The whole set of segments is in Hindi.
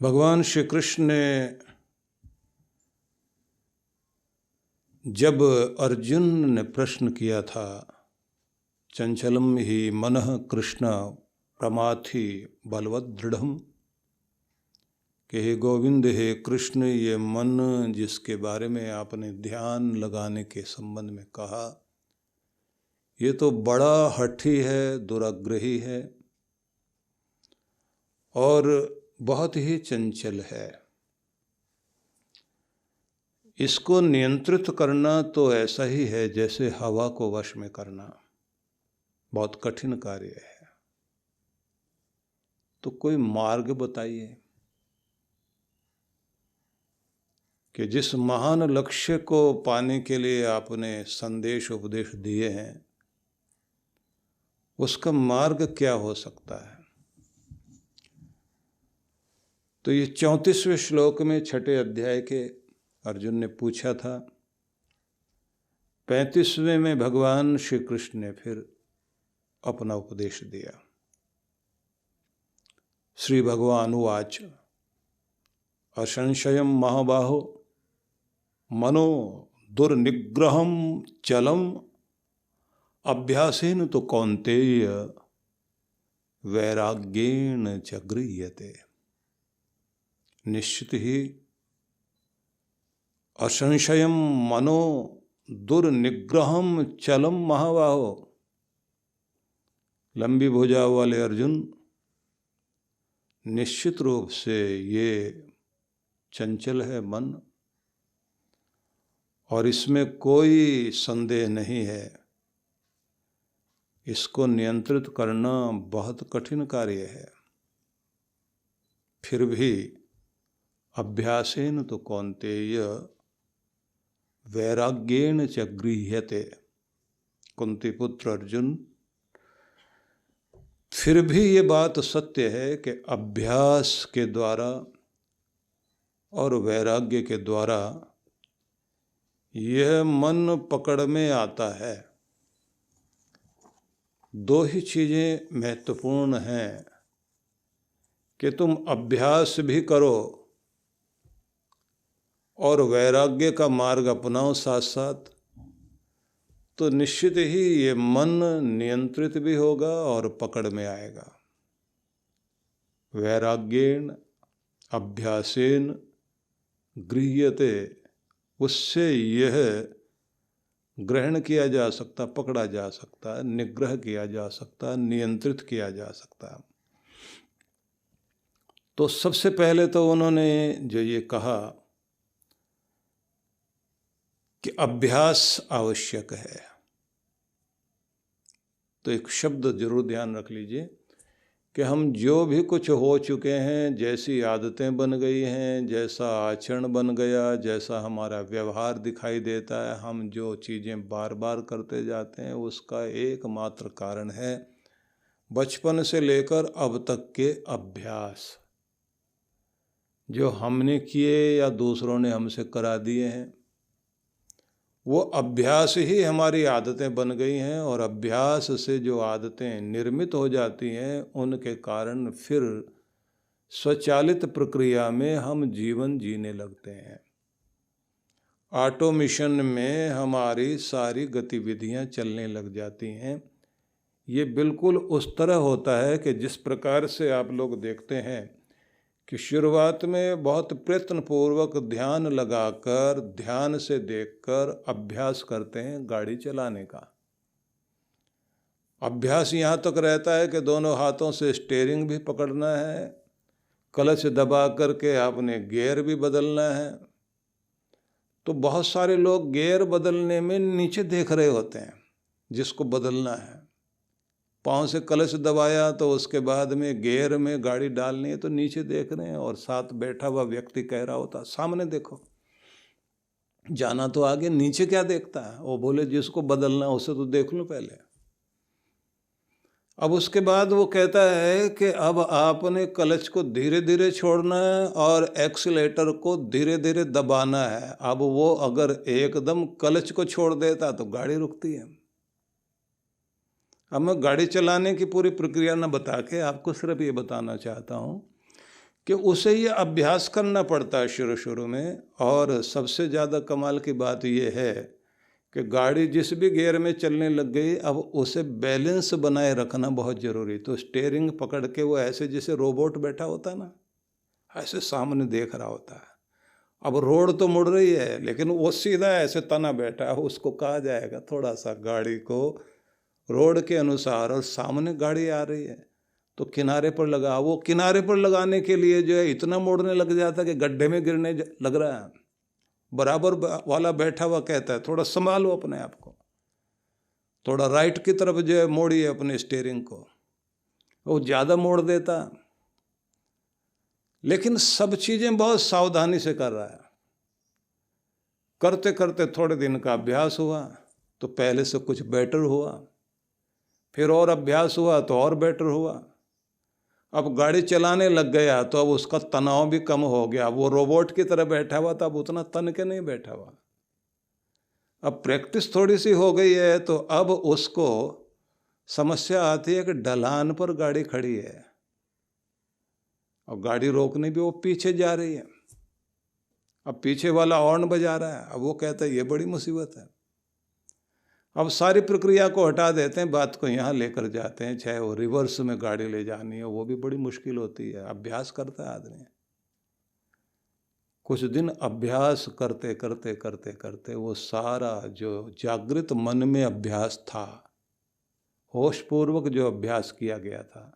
भगवान श्री कृष्ण ने जब अर्जुन ने प्रश्न किया था, चंचलम ही मनः कृष्ण प्रमाथि बलवद दृढ़म, कि हे गोविंद, हे कृष्ण, ये मन जिसके बारे में आपने ध्यान लगाने के संबंध में कहा, ये तो बड़ा हठी है, दुराग्रही है और बहुत ही चंचल है। इसको नियंत्रित करना तो ऐसा ही है जैसे हवा को वश में करना, बहुत कठिन कार्य है। तो कोई मार्ग बताइए कि जिस महान लक्ष्य को पाने के लिए आपने संदेश उपदेश दिए हैं, उसका मार्ग क्या हो सकता है। तो ये 34वें श्लोक में 6ठे अध्याय के अर्जुन ने पूछा था। 35वें में भगवान श्री कृष्ण ने फिर अपना उपदेश दिया। श्री भगवान उवाच असंशयम महाबाहो मनो दुर्निग्रहम चलम अभ्यासेन तो कौन्तेय वैराग्येण च गृह्यते। निश्चित ही असंशयम मनो दुर्निग्रहम चलम महाबाहो, लंबी भुजाओं वाले अर्जुन, निश्चित रूप से ये चंचल है मन और इसमें कोई संदेह नहीं है। इसको नियंत्रित करना बहुत कठिन कार्य है। फिर भी अभ्यासेन तो कौन्तेय वैराग्येण च गृह्यते। कुंती पुत्र अर्जुन, फिर भी ये बात सत्य है कि अभ्यास के द्वारा और वैराग्य के द्वारा यह मन पकड़ में आता है। दो ही चीजें महत्वपूर्ण हैं कि तुम अभ्यास भी करो और वैराग्य का मार्ग अपनाओ साथ साथ, तो निश्चित ही ये मन नियंत्रित भी होगा और पकड़ में आएगा। वैराग्येण अभ्यासेन गृह्यते, उससे यह ग्रहण किया जा सकता, पकड़ा जा सकता, निग्रह किया जा सकता, नियंत्रित किया जा सकता। तो सबसे पहले तो उन्होंने जो ये कहा कि अभ्यास आवश्यक है, तो एक शब्द जरूर ध्यान रख लीजिए कि हम जो भी कुछ हो चुके हैं, जैसी आदतें बन गई हैं, जैसा आचरण बन गया, जैसा हमारा व्यवहार दिखाई देता है, हम जो चीज़ें बार बार करते जाते हैं, उसका एकमात्र कारण है बचपन से लेकर अब तक के अभ्यास जो हमने किए या दूसरों ने हमसे करा दिए हैं। वो अभ्यास ही हमारी आदतें बन गई हैं और अभ्यास से जो आदतें निर्मित हो जाती हैं, उनके कारण फिर स्वचालित प्रक्रिया में हम जीवन जीने लगते हैं। ऑटोमेशन में हमारी सारी गतिविधियां चलने लग जाती हैं। ये बिल्कुल उस तरह होता है कि जिस प्रकार से आप लोग देखते हैं कि शुरुआत में बहुत प्रयत्नपूर्वक ध्यान लगाकर, ध्यान से देखकर अभ्यास करते हैं गाड़ी चलाने का। अभ्यास यहाँ तक रहता है कि दोनों हाथों से स्टीयरिंग भी पकड़ना है, क्लच दबा करके आपने गियर भी बदलना है। तो बहुत सारे लोग गियर बदलने में नीचे देख रहे होते हैं, जिसको बदलना है। पाँव से क्लच दबाया तो उसके बाद में गियर में गाड़ी डालनी है तो नीचे देख रहे हैं, और साथ बैठा हुआ व्यक्ति कह रहा होता सामने देखो, जाना तो आगे, नीचे क्या देखता है। वो बोले जिसको बदलना उसे तो देख लो पहले। अब उसके बाद वो कहता है कि अब आपने क्लच को धीरे धीरे छोड़ना है और एक्सीलेटर को धीरे धीरे दबाना है। अब वो अगर एकदम क्लच को छोड़ देता तो गाड़ी रुकती है। अब मैं गाड़ी चलाने की पूरी प्रक्रिया न बता के आपको सिर्फ ये बताना चाहता हूँ कि उसे ये अभ्यास करना पड़ता है शुरू शुरू में। और सबसे ज़्यादा कमाल की बात ये है कि गाड़ी जिस भी गियर में चलने लग गई, अब उसे बैलेंस बनाए रखना बहुत ज़रूरी। तो स्टेयरिंग पकड़ के वो ऐसे जैसे रोबोट बैठा होता है ना, ऐसे सामने देख रहा होता है। अब रोड तो मुड़ रही है लेकिन वो सीधा ऐसे तना बैठा है। उसको कहा जाएगा थोड़ा सा गाड़ी को रोड के अनुसार, और सामने गाड़ी आ रही है तो किनारे पर लगा। वो किनारे पर लगाने के लिए जो है इतना मोड़ने लग जाता है कि गड्ढे में गिरने लग रहा है। बराबर वाला बैठा हुआ कहता है थोड़ा संभालो अपने आप को, थोड़ा राइट की तरफ जो है मोड़िए अपने स्टीयरिंग को। वो ज़्यादा मोड़ देता, लेकिन सब चीज़ें बहुत सावधानी से कर रहा है। करते करते थोड़े दिन का अभ्यास हुआ तो पहले से कुछ बेटर हुआ, फिर और अभ्यास हुआ तो और बेटर हुआ। अब गाड़ी चलाने लग गया तो अब उसका तनाव भी कम हो गया। वो रोबोट की तरह बैठा हुआ था, अब उतना तन के नहीं बैठा हुआ। अब प्रैक्टिस थोड़ी सी हो गई है तो अब उसको समस्या आती है कि ढलान पर गाड़ी खड़ी है और गाड़ी रोकने भी वो पीछे जा रही है। अब पीछे वाला हॉर्न बजा रहा है। अब वो कहता है ये बड़ी मुसीबत है। अब सारी प्रक्रिया को हटा देते हैं, बात को यहाँ लेकर जाते हैं। चाहे वो रिवर्स में गाड़ी ले जानी हो वो भी बड़ी मुश्किल होती है। अभ्यास करता है आदमी, कुछ दिन अभ्यास करते करते करते करते वो सारा जो जागृत मन में अभ्यास था, होशपूर्वक जो अभ्यास किया गया था,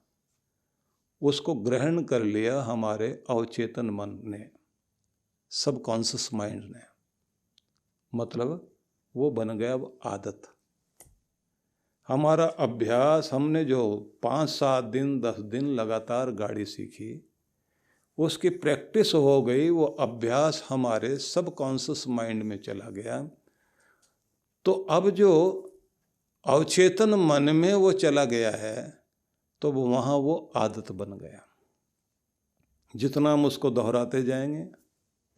उसको ग्रहण कर लिया हमारे अवचेतन मन ने, सबकॉन्शियस माइंड ने। मतलब वो बन गया अब आदत। हमारा अभ्यास, हमने जो 5-7 दिन 10 दिन लगातार गाड़ी सीखी, उसकी प्रैक्टिस हो गई। वो अभ्यास हमारे सबकॉन्शियस माइंड में चला गया। तो अब जो अवचेतन मन में वो चला गया है तो वहाँ वो आदत बन गया। जितना हम उसको दोहराते जाएंगे,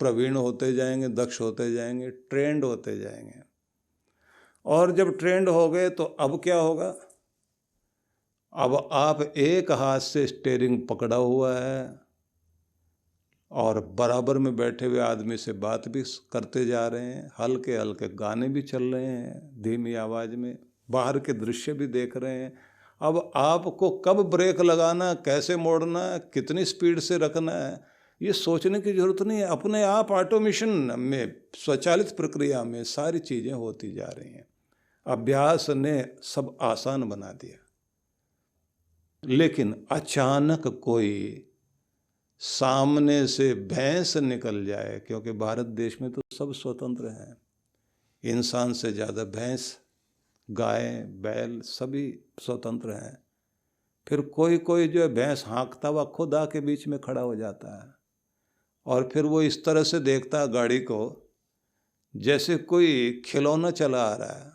प्रवीण होते जाएंगे, दक्ष होते जाएंगे, ट्रेंड होते जाएंगे। और जब ट्रेंड हो गए तो अब क्या होगा? अब आप एक हाथ से स्टीयरिंग पकड़ा हुआ है और बराबर में बैठे हुए आदमी से बात भी करते जा रहे हैं, हल्के हल्के गाने भी चल रहे हैं धीमी आवाज़ में, बाहर के दृश्य भी देख रहे हैं। अब आपको कब ब्रेक लगाना, कैसे मोड़ना, कितनी स्पीड से रखना है, ये सोचने की ज़रूरत नहीं है। अपने आप ऑटोमेशन में, स्वचालित प्रक्रिया में सारी चीज़ें होती जा रही हैं। अभ्यास ने सब आसान बना दिया। लेकिन अचानक कोई सामने से भैंस निकल जाए, क्योंकि भारत देश में तो सब स्वतंत्र हैं, इंसान से ज़्यादा भैंस, गाय, बैल सभी स्वतंत्र हैं। फिर कोई कोई जो है भैंस हाँकता हुआ खुद आके बीच में खड़ा हो जाता है और फिर वो इस तरह से देखता है गाड़ी को जैसे कोई खिलौना चला आ रहा है,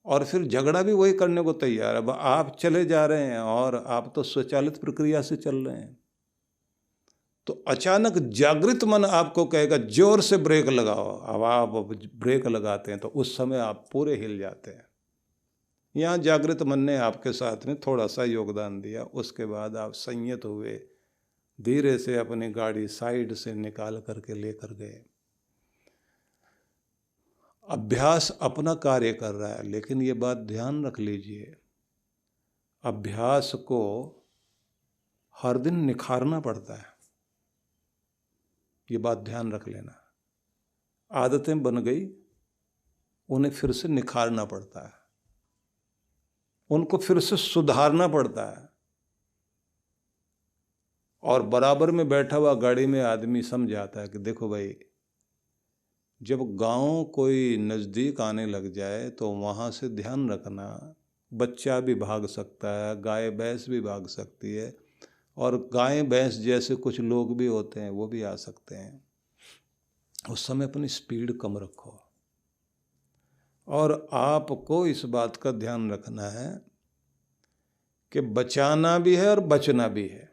और फिर झगड़ा भी वही करने को तैयार है। अब आप चले जा रहे हैं और आप तो स्वचालित प्रक्रिया से चल रहे हैं, तो अचानक जागृत मन आपको कहेगा जोर से ब्रेक लगाओ। अब आप ब्रेक लगाते हैं तो उस समय आप पूरे हिल जाते हैं। यहाँ जागृत मन ने आपके साथ में थोड़ा सा योगदान दिया, उसके बाद आप संयत हुए, धीरे से अपनी गाड़ी साइड से निकाल करके लेकर गए। अभ्यास अपना कार्य कर रहा है, लेकिन ये बात ध्यान रख लीजिए, अभ्यास को हर दिन निखारना पड़ता है। ये बात ध्यान रख लेना। आदतें बन गई, उन्हें फिर से निखारना पड़ता है, उनको फिर से सुधारना पड़ता है। और बराबर में बैठा हुआ गाड़ी में आदमी समझ आता है कि देखो भाई, जब गांव कोई नज़दीक आने लग जाए तो वहाँ से ध्यान रखना, बच्चा भी भाग सकता है, गाय भैंस भी भाग सकती है, और गाय भैंस जैसे कुछ लोग भी होते हैं वो भी आ सकते हैं। उस समय अपनी स्पीड कम रखो। और आपको इस बात का ध्यान रखना है कि बचाना भी है और बचना भी है।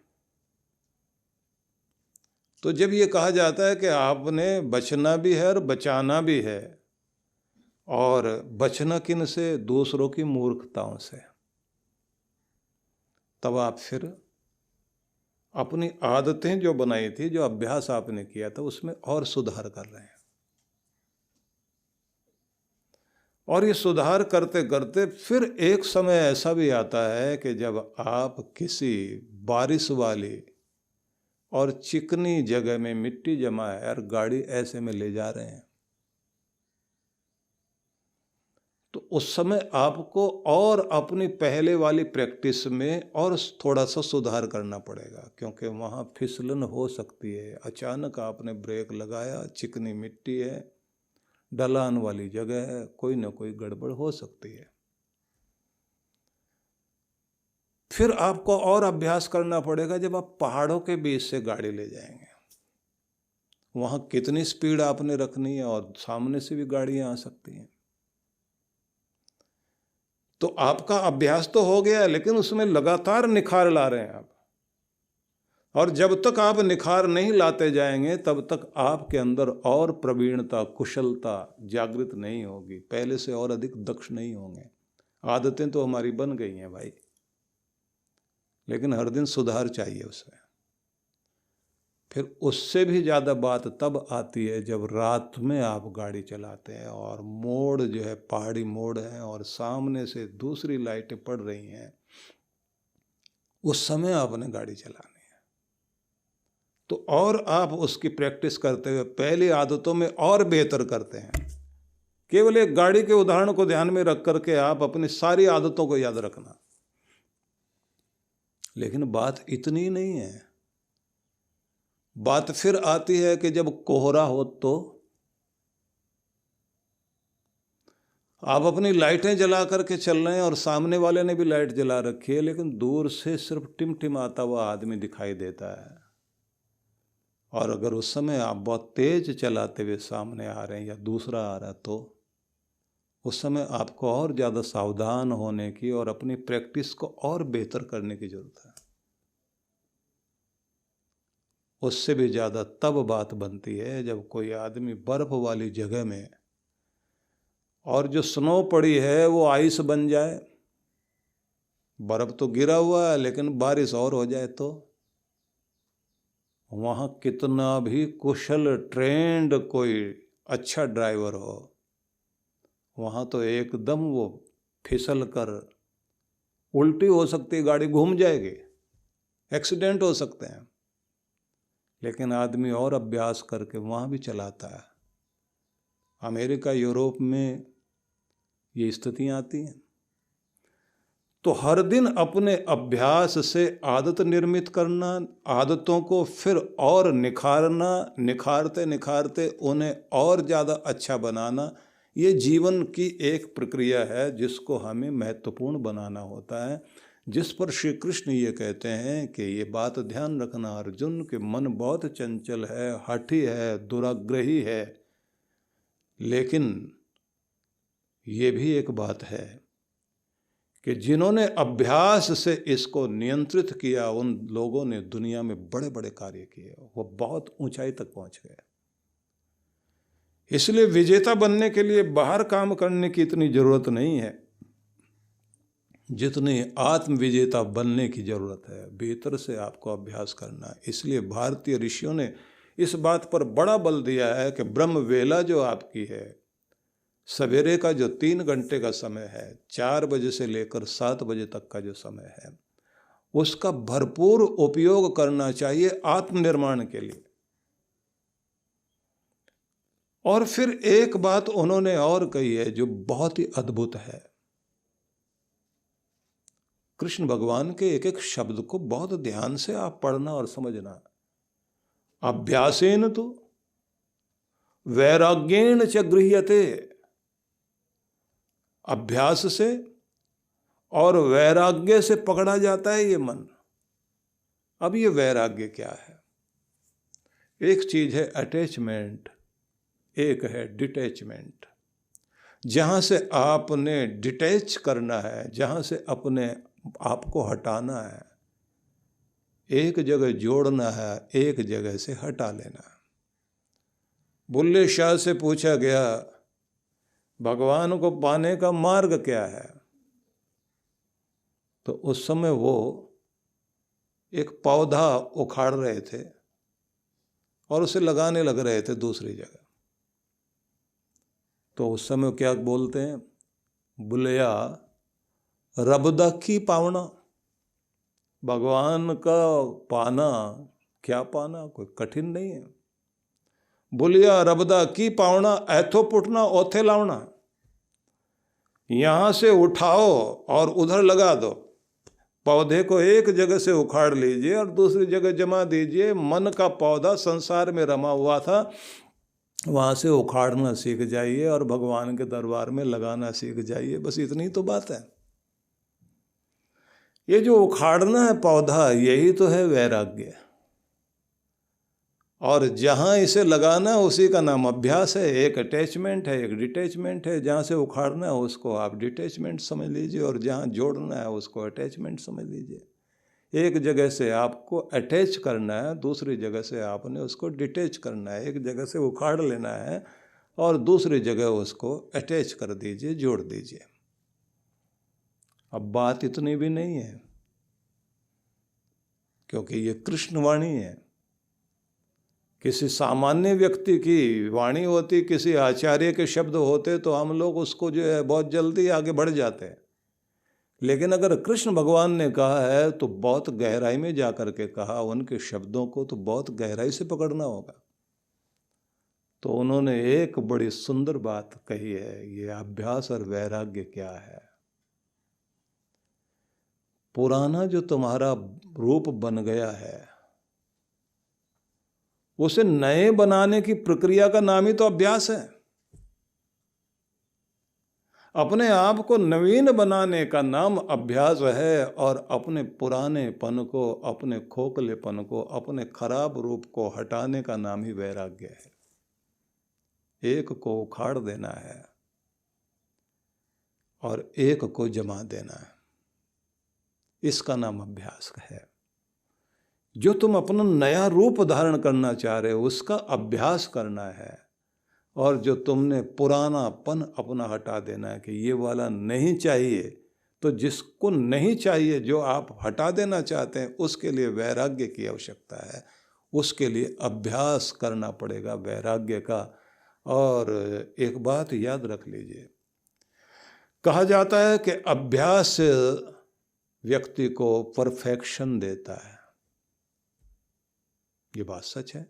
तो जब ये कहा जाता है कि आपने बचना भी है और बचाना भी है, और बचना किन से? दूसरों की मूर्खताओं से, तब आप फिर अपनी आदतें जो बनाई थी, जो अभ्यास आपने किया था, उसमें और सुधार कर रहे हैं। और ये सुधार करते करते फिर एक समय ऐसा भी आता है कि जब आप किसी बारिश वाली और चिकनी जगह में मिट्टी जमा है और गाड़ी ऐसे में ले जा रहे हैं, तो उस समय आपको और अपनी पहले वाली प्रैक्टिस में और थोड़ा सा सुधार करना पड़ेगा, क्योंकि वहाँ फिसलन हो सकती है। अचानक आपने ब्रेक लगाया, चिकनी मिट्टी है, ढलान वाली जगह है, कोई ना कोई गड़बड़ हो सकती है। फिर आपको और अभ्यास करना पड़ेगा जब आप पहाड़ों के बीच से गाड़ी ले जाएंगे। वहाँ कितनी स्पीड आपने रखनी है और सामने से भी गाड़ियाँ आ सकती हैं। तो आपका अभ्यास तो हो गया, लेकिन उसमें लगातार निखार ला रहे हैं आप। और जब तक आप निखार नहीं लाते जाएंगे तब तक आपके अंदर और प्रवीणता, कुशलता जागृत नहीं होगी, पहले से और अधिक दक्ष नहीं होंगे। आदतें तो हमारी बन गई हैं भाई, लेकिन हर दिन सुधार चाहिए उसमें। फिर उससे भी ज़्यादा बात तब आती है जब रात में आप गाड़ी चलाते हैं और मोड़ जो है पहाड़ी मोड़ है और सामने से दूसरी लाइटें पड़ रही हैं, उस समय आपने गाड़ी चलानी है। तो और आप उसकी प्रैक्टिस करते हुए पहली आदतों में और बेहतर करते हैं। केवल एक गाड़ी के उदाहरण को ध्यान में रख करके आप अपनी सारी आदतों को याद रखना। लेकिन बात इतनी नहीं है। बात फिर आती है कि जब कोहरा हो तो आप अपनी लाइटें जला करके चल रहे हैं और सामने वाले ने भी लाइट जला रखी है, लेकिन दूर से सिर्फ टिमटिमाता हुआ आदमी दिखाई देता है। और अगर उस समय आप बहुत तेज चलाते हुए सामने आ रहे हैं या दूसरा आ रहा है, तो उस समय आपको और ज़्यादा सावधान होने की और अपनी प्रैक्टिस को और बेहतर करने की जरूरत है। उससे भी ज़्यादा तब बात बनती है जब कोई आदमी बर्फ वाली जगह में, और जो स्नो पड़ी है वो आइस बन जाए। बर्फ तो गिरा हुआ है लेकिन बारिश और हो जाए तो वहाँ कितना भी कुशल ट्रेंड कोई अच्छा ड्राइवर हो, वहाँ तो एकदम वो फिसल कर उल्टी हो सकती है, गाड़ी घूम जाएगी, एक्सीडेंट हो सकते हैं। लेकिन आदमी और अभ्यास करके वहाँ भी चलाता है। अमेरिका, यूरोप में ये स्थितियाँ आती हैं। तो हर दिन अपने अभ्यास से आदत निर्मित करना, आदतों को फिर और निखारना, निखारते निखारते उन्हें और ज़्यादा अच्छा बनाना, ये जीवन की एक प्रक्रिया है जिसको हमें महत्वपूर्ण बनाना होता है। जिस पर श्री कृष्ण ये कहते हैं कि ये बात ध्यान रखना अर्जुन, कि मन बहुत चंचल है, हठी है, दुराग्रही है, लेकिन ये भी एक बात है कि जिन्होंने अभ्यास से इसको नियंत्रित किया, उन लोगों ने दुनिया में बड़े बड़े कार्य किए, वो बहुत ऊंचाई तक पहुंच गए। इसलिए विजेता बनने के लिए बाहर काम करने की इतनी जरूरत नहीं है जितनी आत्म विजेता बनने की जरूरत है। भीतर से आपको अभ्यास करना है। इसलिए भारतीय ऋषियों ने इस बात पर बड़ा बल दिया है कि ब्रह्म वेला जो आपकी है, सवेरे का जो 3 घंटे का समय है, 4 बजे से लेकर 7 बजे तक का जो समय है, उसका भरपूर उपयोग करना चाहिए आत्मनिर्माण के लिए। और फिर एक बात उन्होंने और कही है जो बहुत ही अद्भुत है। कृष्ण भगवान के एक एक शब्द को बहुत ध्यान से आप पढ़ना और समझना। अभ्यासेन तो वैराग्येण च गृह्यते, अभ्यास से और वैराग्य से पकड़ा जाता है ये मन। अब ये वैराग्य क्या है? एक चीज है अटैचमेंट, एक है डिटैचमेंट। जहां से आपने डिटैच करना है, जहां से अपने आपको हटाना है, एक जगह जोड़ना है, एक जगह से हटा लेना है। बुल्ले शाह से पूछा गया भगवान को पाने का मार्ग क्या है, तो उस समय वो एक पौधा उखाड़ रहे थे और उसे लगाने लग रहे थे दूसरी जगह। तो उस समय क्या बोलते हैं, बुलया रबदा की पावना, भगवान का पाना, क्या पाना कोई कठिन नहीं है। बुलिया रबदा की पावना ऐथो पुटना ओथे लावना, यहां से उठाओ और उधर लगा दो। पौधे को एक जगह से उखाड़ लीजिए और दूसरी जगह जमा दीजिए। मन का पौधा संसार में रमा हुआ था, वहां से उखाड़ना सीख जाइए और भगवान के दरबार में लगाना सीख जाइए। बस इतनी तो बात है। ये जो उखाड़ना है पौधा, यही तो है वैराग्य। और जहां इसे लगाना है उसी का नाम अभ्यास है। एक अटैचमेंट है, एक डिटैचमेंट है। जहां से उखाड़ना है उसको आप डिटैचमेंट समझ लीजिए और जहां जोड़ना है उसको अटैचमेंट समझ लीजिए। एक जगह से आपको अटैच करना है, दूसरी जगह से आपने उसको डिटैच करना है। एक जगह से उखाड़ लेना है और दूसरी जगह उसको अटैच कर दीजिए, जोड़ दीजिए। अब बात इतनी भी नहीं है, क्योंकि ये कृष्ण वाणी है। किसी सामान्य व्यक्ति की वाणी होती, किसी आचार्य के शब्द होते तो हम लोग उसको जो है बहुत जल्दी आगे बढ़ जाते हैं। लेकिन अगर कृष्ण भगवान ने कहा है तो बहुत गहराई में जा कर के कहा, उनके शब्दों को तो बहुत गहराई से पकड़ना होगा। तो उन्होंने एक बड़ी सुंदर बात कही है, ये अभ्यास और वैराग्य क्या है। पुराना जो तुम्हारा रूप बन गया है, उसे नए बनाने की प्रक्रिया का नाम ही तो अभ्यास है। अपने आप को नवीन बनाने का नाम अभ्यास है और अपने पुरानेपन को, अपने खोखलेपन को, अपने खराब रूप को हटाने का नाम ही वैराग्य है। एक को उखाड़ देना है और एक को जमा देना है, इसका नाम अभ्यास है। जो तुम अपना नया रूप धारण करना चाह रहे हो उसका अभ्यास करना है, और जो तुमने पुरानापन अपना हटा देना है कि ये वाला नहीं चाहिए। तो जिसको नहीं चाहिए, जो आप हटा देना चाहते हैं, उसके लिए वैराग्य की आवश्यकता है। उसके लिए अभ्यास करना पड़ेगा वैराग्य का। और एक बात याद रख लीजिए, कहा जाता है कि अभ्यास व्यक्ति को परफेक्शन देता है। ये बात सच है।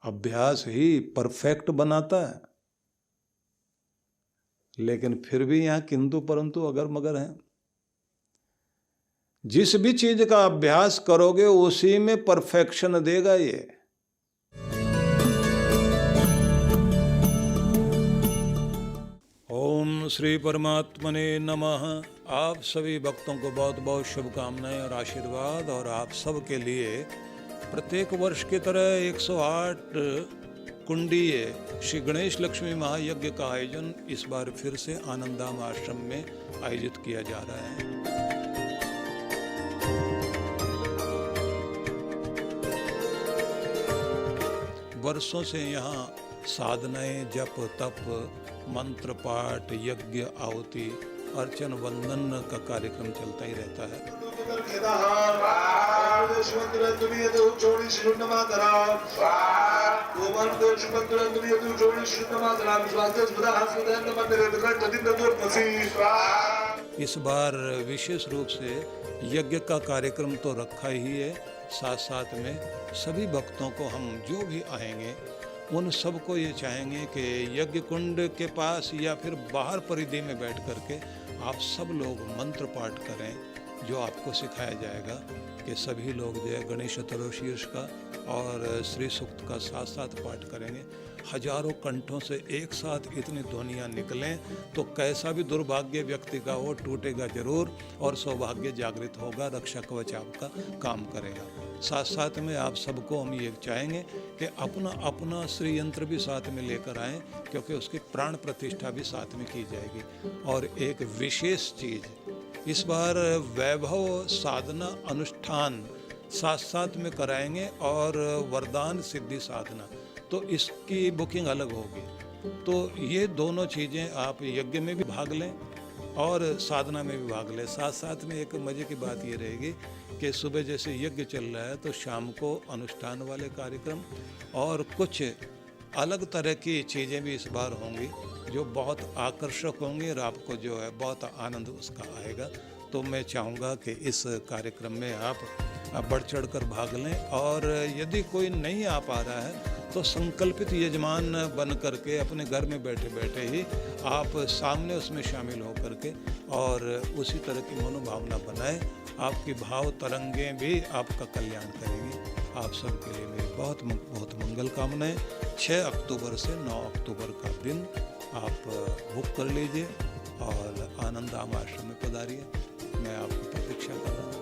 अभ्यास ही परफेक्ट बनाता है। लेकिन फिर भी यहां किंतु परंतु अगर मगर है। जिस भी चीज का अभ्यास करोगे उसी में परफेक्शन देगा ये। ओम श्री परमात्मने नमः। आप सभी भक्तों को बहुत बहुत शुभकामनाएं और आशीर्वाद। और आप सब के लिए प्रत्येक वर्ष की तरह 108 कुंडीय श्री गणेश लक्ष्मी महायज्ञ का आयोजन इस बार फिर से आनंदधाम आश्रम में आयोजित किया जा रहा है। वर्षों से यहाँ साधनाएं, जप तप, मंत्र पाठ, यज्ञ, आहुति, अर्चन, वंदन का कार्यक्रम चलता ही रहता है। इस बार विशेष रूप से यज्ञ का कार्यक्रम तो रखा ही है, साथ साथ में सभी भक्तों को हम जो भी आएंगे उन सबको ये चाहेंगे कि यज्ञ कुंड के पास या फिर बाहर परिधि में बैठ करके आप सब लोग मंत्र पाठ करें, जो आपको सिखाया जाएगा कि सभी लोग जो है गणेश शीर्ष का और श्री सूक्त का साथ साथ पाठ करेंगे। हजारों कंठों से एक साथ इतनी ध्वनियाँ निकलें तो कैसा भी दुर्भाग्य व्यक्ति का हो टूटेगा जरूर और सौभाग्य जागृत होगा, रक्षा कवच आपका काम करेगा। साथ साथ में आप सबको हम ये चाहेंगे कि अपना अपना श्री यंत्र भी साथ में लेकर आएँ, क्योंकि उसकी प्राण प्रतिष्ठा भी साथ में की जाएगी। और एक विशेष चीज़ इस बार वैभव साधना अनुष्ठान साथ साथ में कराएंगे और वरदान सिद्धि साधना, तो इसकी बुकिंग अलग होगी। तो ये दोनों चीज़ें आप यज्ञ में भी भाग लें और साधना में भी भाग लें। साथ साथ में एक मज़े की बात ये रहेगी कि सुबह जैसे यज्ञ चल रहा है तो शाम को अनुष्ठान वाले कार्यक्रम और कुछ अलग तरह की चीज़ें भी इस बार होंगी जो बहुत आकर्षक होंगी और आपको जो है बहुत आनंद उसका आएगा। तो मैं चाहूँगा कि इस कार्यक्रम में आप बढ़ चढ़ कर भाग लें, और यदि कोई नहीं आ पा रहा है तो संकल्पित यजमान बन करके अपने घर में बैठे बैठे ही आप सामने उसमें शामिल हो करके और उसी तरह की मनोभावना बनाएं। आपकी भाव तरंगें भी आपका कल्याण करेंगी। आप सबके लिए मेरी बहुत बहुत मंगल कामनाएं। 6 अक्टूबर से 9 अक्टूबर का दिन आप बुक कर लीजिए और आनंद धाम आश्रम में पधारिए। मैं आपकी प्रतीक्षा कर रहा हूँ।